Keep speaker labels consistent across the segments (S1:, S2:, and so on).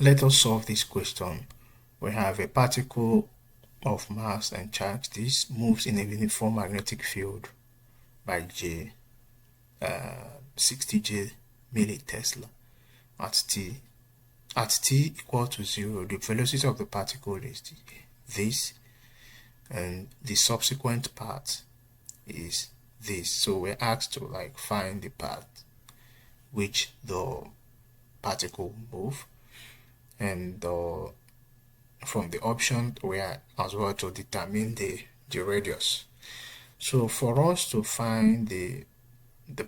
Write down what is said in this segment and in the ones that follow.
S1: let us solve this question. We have a particle of mass and charge. This moves in a uniform magnetic field by 60J millitesla at t. At t equal to 0, the velocity of the particle is this, and the subsequent part is this. So we're asked to find the path which the particle move, and from the option we are as well to determine the radius. So for us to find the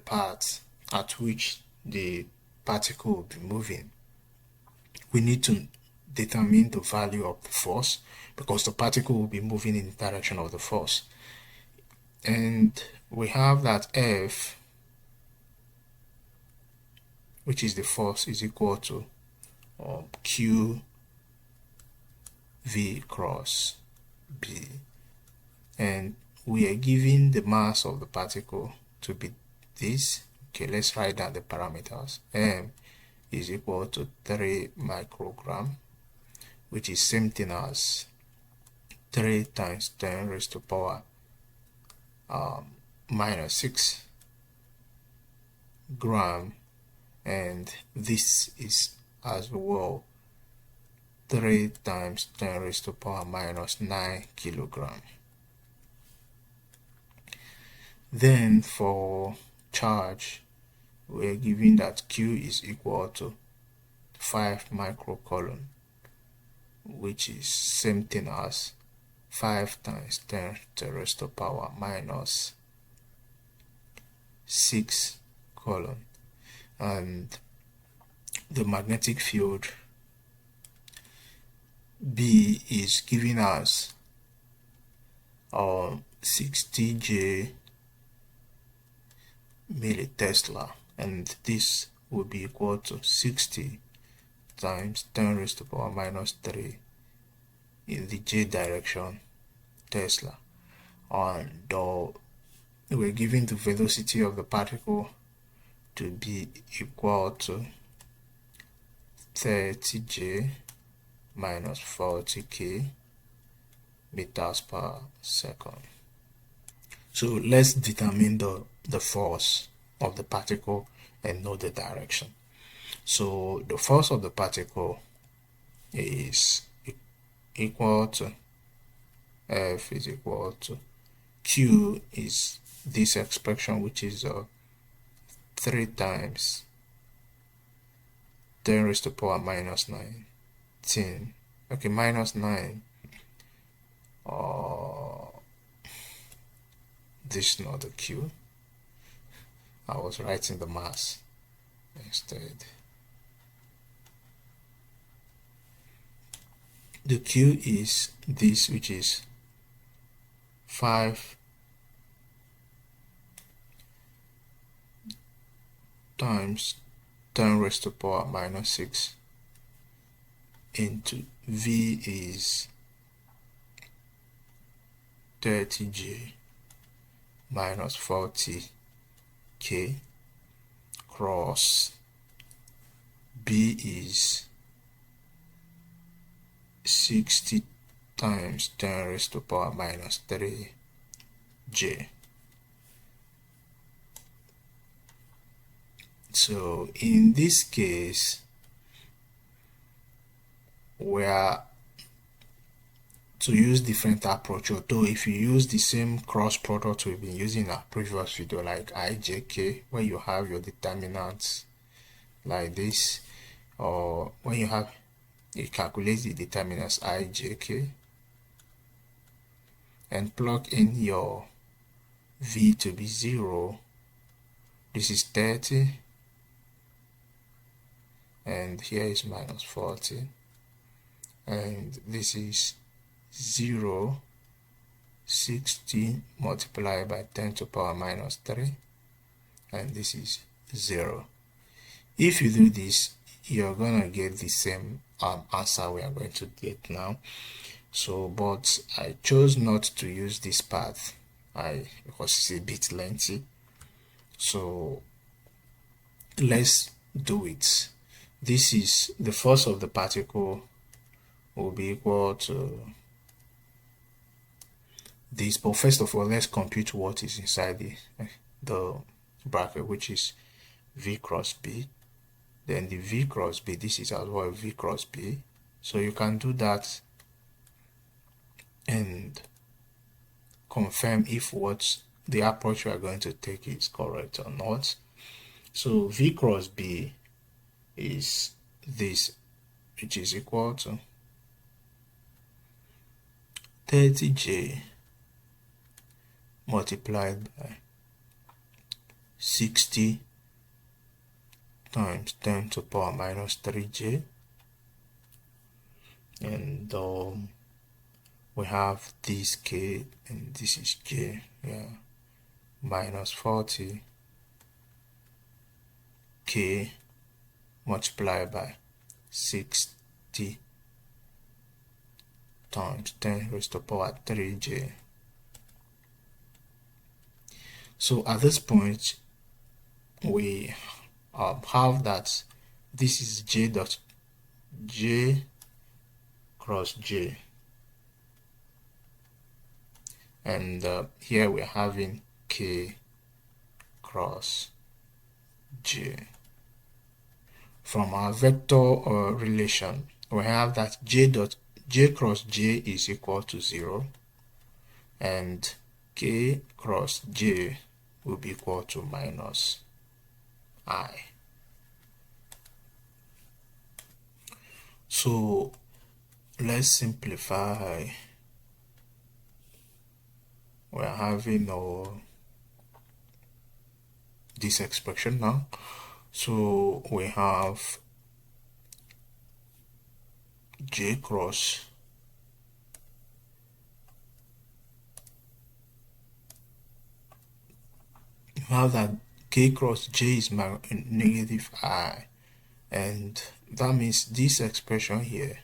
S1: path at which the particle will be moving, we need to determine the value of the force, because the particle will be moving in the direction of the force. And we have that F, which is the force, is equal to Q V cross B, and we are given the mass of the particle to be this. Okay, let's write down the parameters. M is equal to 3 microgram, which is same thing as 3 times 10 raised to power minus 6 gram, and this is as well 3 times 10 raised to power minus 9 kilogram. Then for charge, we're given that Q is equal to 5 microcoulomb, which is same thing as 5 times 10 raised to power minus 6 coulomb. And the magnetic field B is giving us 60J millitesla, and this will be equal to 60 times 10 raised to power minus 3 in the J direction Tesla. And we're given the velocity of the particle to be equal to 30J minus 40K meters per second. So let's determine the force of the particle and know the direction. So the force of the particle is equal to F is equal to Q is this expression, which is 3 times 10 raised to power minus 19. Okay, minus 9. This is not the Q. I was writing the mass instead. The Q is this, which is 5 times 10 raised to power minus 6 into V is 30J minus 40K cross B is 60 times 10 raised to power minus 3J. So in this case, we are to use different approach, although if you use the same cross product we've been using in our previous video, like IJK, where you have your determinants like this, or when you calculate the determinants IJK and plug in your V to be 0. This is 30, and here is minus 40, and this is 0, 60 multiplied by 10 to the power minus 3, and this is 0. If you do this, you're gonna get the same answer we are going to get now. So, but I chose not to use this path because it's a bit lengthy. So let's do it this is the force of the particle will be equal to this. But first of all, let's compute what is inside the bracket, which is V cross B. Then the V cross B, this is as well V cross B. So you can do that and confirm if what the approach you are going to take is correct or not. So V cross B is this, which is equal to 30J multiplied by 60 times 10 to the power minus 3J, and we have this K and this is J, yeah, minus 40 K multiplied by 60 times 10 raised to the power 3J. So at this point we have that this is J dot J cross J, and here we're having K cross J. From our vector relation, we have that J cross J is equal to 0, and K cross J will be equal to minus I. So let's simplify. We're having this expression now. So we have J cross have that K cross J is negative I, and that means this expression here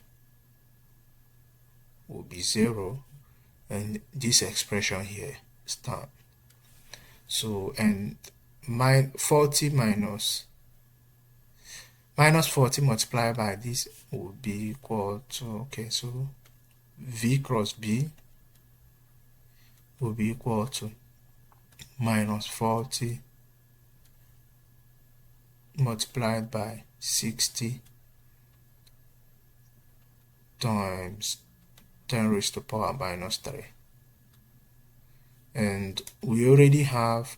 S1: will be 0 and this expression here stand. So, and 40 minus 40 multiplied by this will be equal to, okay, so V cross B will be equal to minus 40 multiplied by 60 times 10 raised to the power minus 3. And we already have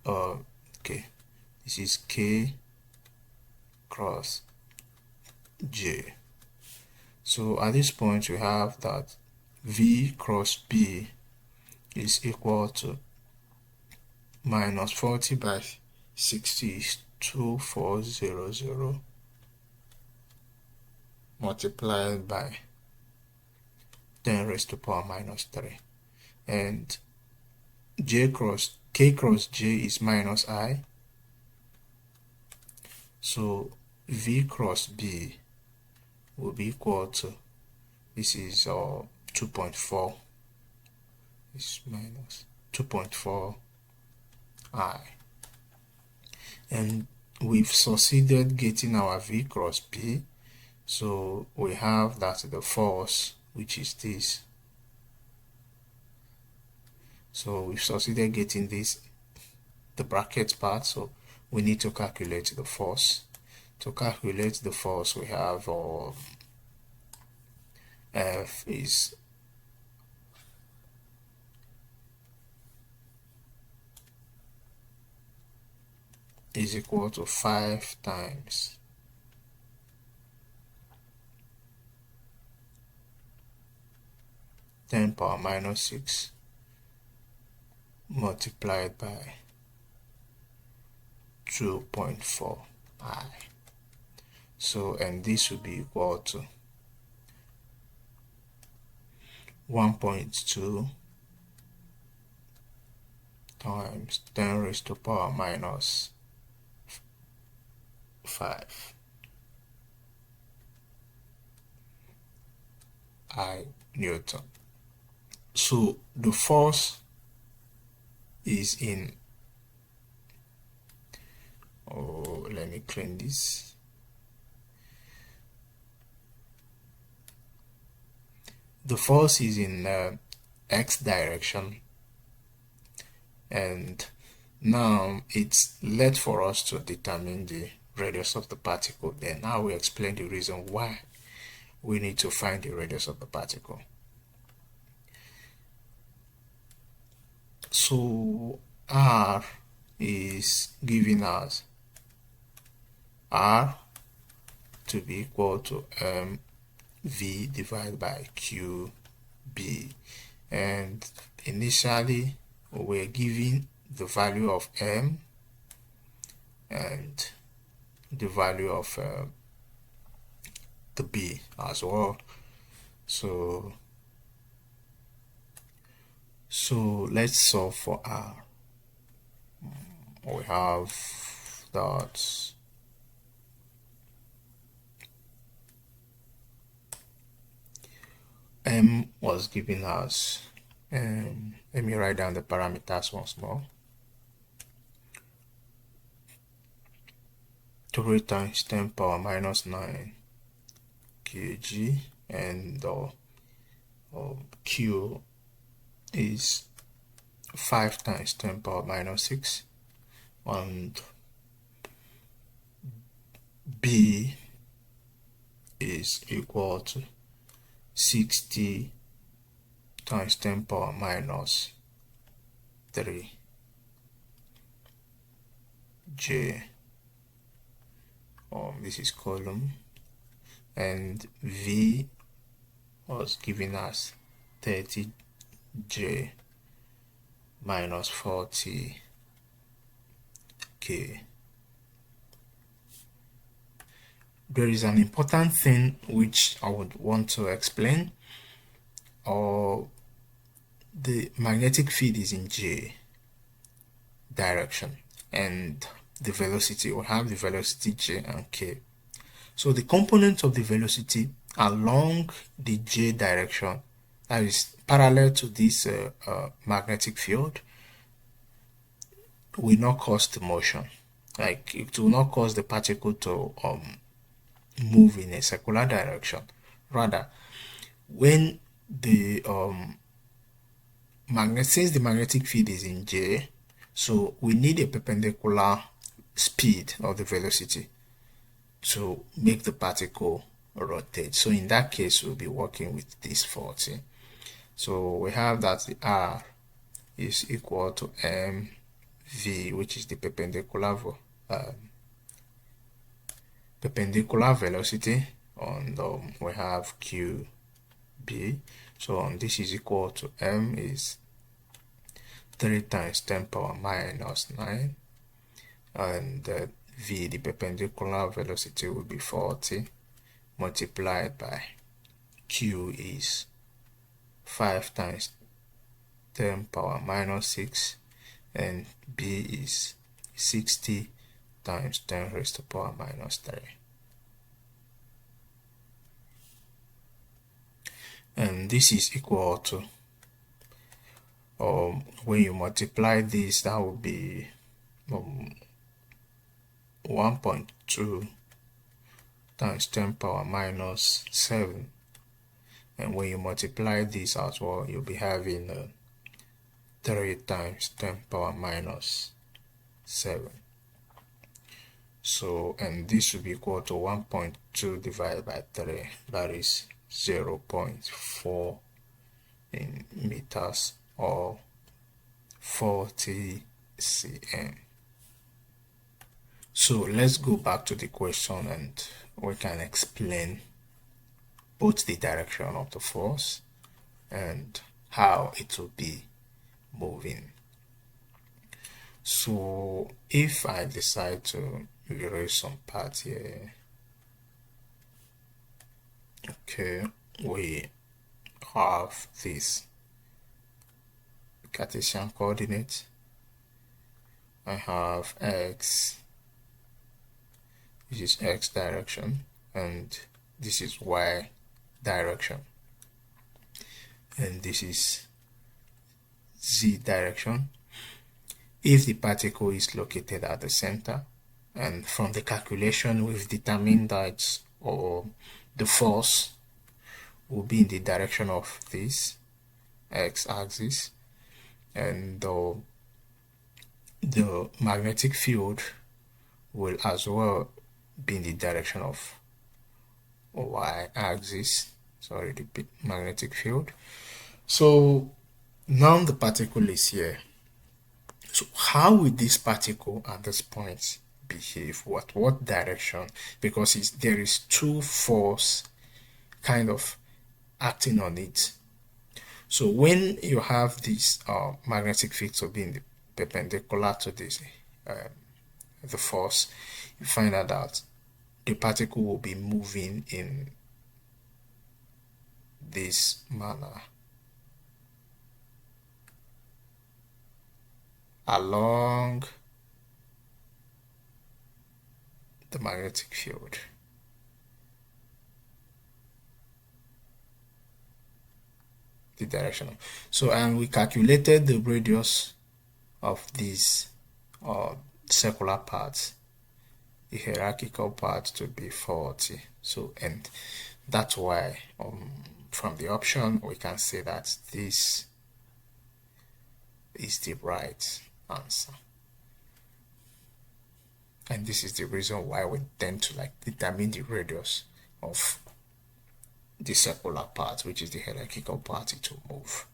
S1: okay, this is K cross J. So at this point we have that V cross B is equal to minus 40 by 60 is 2400 multiplied by 10 raised to the power minus 3, and K cross J is minus I, so V cross B will be equal to, this is 2.4, is minus 2.4 I, and we've succeeded getting our V cross B. So we have that the force, which is this. So we've succeeded getting this, the bracket part, so we need to calculate the force. To calculate the force, we have F is equal to 5 times 10 power minus 6 multiplied by 2.4 I. So, and this will be equal to 1.2 times 10 raised to the power minus 5 I Newton. So the force is in, let me clean this. the force is in x direction, and now it's left for us to determine the radius of the particle. Then now we explain the reason why we need to find the radius of the particle. So R is giving us R to be equal to V divided by QB, and initially we're given the value of M and the value of the B as well. So let's solve for R. We have that M was given us, let me write down the parameters once more. 3 times 10 power minus 9 kg, and Q is 5 times 10 power minus 6, and B is equal to 60 times 10 power minus 3 J. This is column, and V was giving us 30 J minus 40 K. There is an important thing which I would want to explain. The magnetic field is in J direction, and the velocity, we have the velocity J and K. So the component of the velocity along the J direction, that is parallel to this magnetic field, will not cause the motion. Like, it will not cause the particle to move in a circular direction. Rather, when the since the magnetic field is in J, so we need a perpendicular speed of the velocity to make the particle rotate. So in that case, we'll be working with this 40. So we have that the R is equal to mv, which is the perpendicular velocity, and we have qb. So this is equal to m is 3 times 10 power minus 9, and v, the perpendicular velocity, will be 40 multiplied by q is 5 times 10 power minus 6, and b is 60 times 10 raised to power minus 3. And this is equal to, when you multiply this, that will be 1.2 times 10 power minus 7. And when you multiply this as well, you'll be having 3 times 10 power minus 7. So, and this will be equal to 1.2 divided by 3, that is 0.4 in meters, or 40 cm. So let's go back to the question, and we can explain both the direction of the force and how it will be moving. So if I decide to erase some part here, okay, we have this Cartesian coordinate. I have x, this is x direction, and this is y direction, and this is z direction. If the particle is located at the center, and from the calculation we've determined that the force will be in the direction of this x-axis, and the magnetic field will as well be in the direction of y-axis, sorry, the magnetic field. So now the particle is here. So how will this particle at this point behave? What direction? Because there is two force kind of acting on it. So when you have this magnetic field to be in the perpendicular to this the force, you find out that the particle will be moving in this manner along the magnetic field. The direction. So, and we calculated the radius of these circular parts, the hierarchical part, to be 40. So, and that's why from the option we can say that this is the right answer. And this is the reason why we tend to determine the radius of the circular part, which is the hierarchical part, to move.